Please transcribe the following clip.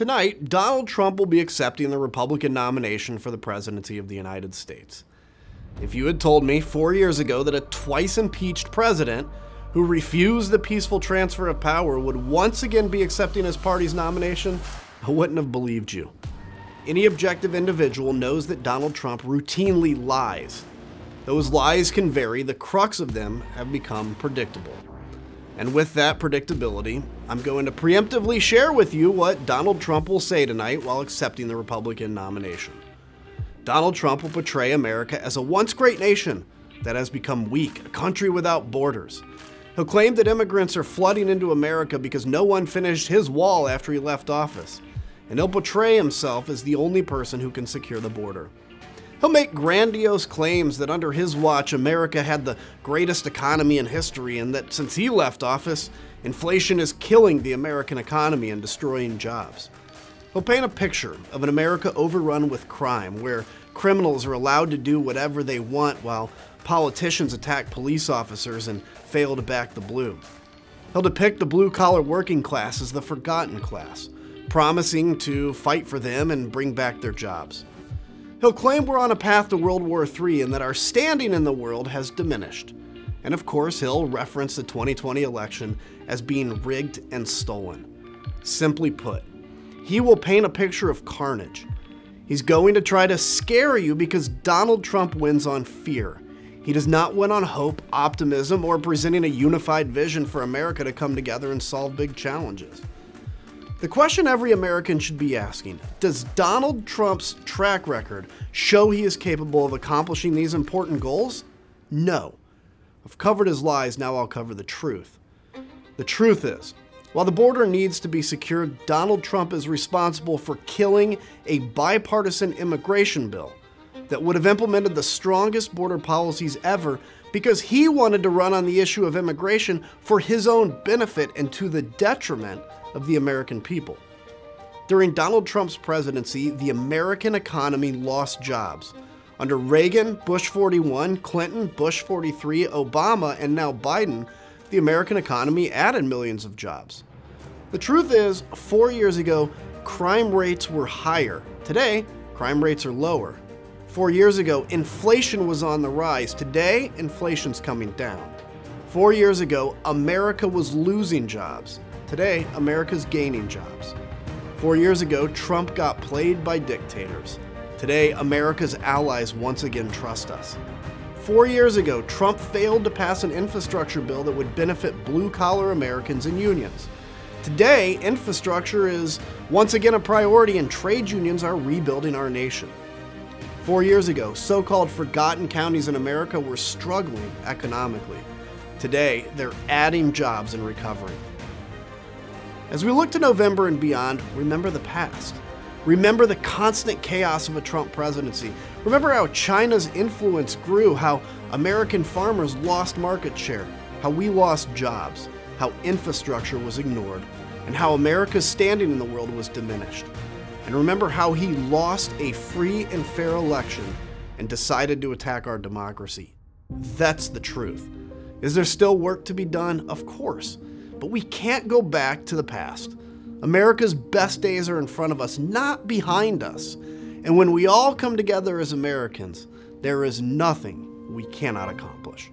Tonight, Donald Trump will be accepting the Republican nomination for the presidency of the United States. If you had told me 4 years ago that a twice impeached president who refused the peaceful transfer of power would once again be accepting his party's nomination, I wouldn't have believed you. Any objective individual knows that Donald Trump routinely lies. Those lies can vary, the crux of them have become predictable. And with that predictability, I'm going to preemptively share with you what Donald Trump will say tonight while accepting the Republican nomination. Donald Trump will portray America as a once great nation that has become weak, a country without borders. He'll claim that immigrants are flooding into America because no one finished his wall after he left office. And he'll portray himself as the only person who can secure the border. He'll make grandiose claims that under his watch, America had the greatest economy in history, and that since he left office, inflation is killing the American economy and destroying jobs. He'll paint a picture of an America overrun with crime, where criminals are allowed to do whatever they want while politicians attack police officers and fail to back the blue. He'll depict the blue-collar working class as the forgotten class, promising to fight for them and bring back their jobs. He'll claim we're on a path to World War III and that our standing in the world has diminished. And of course, he'll reference the 2020 election as being rigged and stolen. Simply put, he will paint a picture of carnage. He's going to try to scare you because Donald Trump wins on fear. He does not win on hope, optimism, or presenting a unified vision for America to come together and solve big challenges. The question every American should be asking, does Donald Trump's track record show he is capable of accomplishing these important goals? No. I've covered his lies, now I'll cover the truth. The truth is, while the border needs to be secured, Donald Trump is responsible for killing a bipartisan immigration bill that would have implemented the strongest border policies ever because he wanted to run on the issue of immigration for his own benefit and to the detriment of the American people. During Donald Trump's presidency, the American economy lost jobs. Under Reagan, Bush 41, Clinton, Bush 43, Obama, and now Biden, the American economy added millions of jobs. The truth is, 4 years ago, crime rates were higher. Today, crime rates are lower. 4 years ago, inflation was on the rise. Today, inflation's coming down. 4 years ago, America was losing jobs. Today, America's gaining jobs. 4 years ago, Trump got played by dictators. Today, America's allies once again trust us. 4 years ago, Trump failed to pass an infrastructure bill that would benefit blue-collar Americans and unions. Today, infrastructure is once again a priority and trade unions are rebuilding our nation. 4 years ago, so-called forgotten counties in America were struggling economically. Today, they're adding jobs and recovering. As we look to November and beyond, remember the past. Remember the constant chaos of a Trump presidency. Remember how China's influence grew, how American farmers lost market share, how we lost jobs, how infrastructure was ignored, and how America's standing in the world was diminished. And remember how he lost a free and fair election and decided to attack our democracy. That's the truth. Is there still work to be done? Of course. But we can't go back to the past. America's best days are in front of us, not behind us. And when we all come together as Americans, there is nothing we cannot accomplish.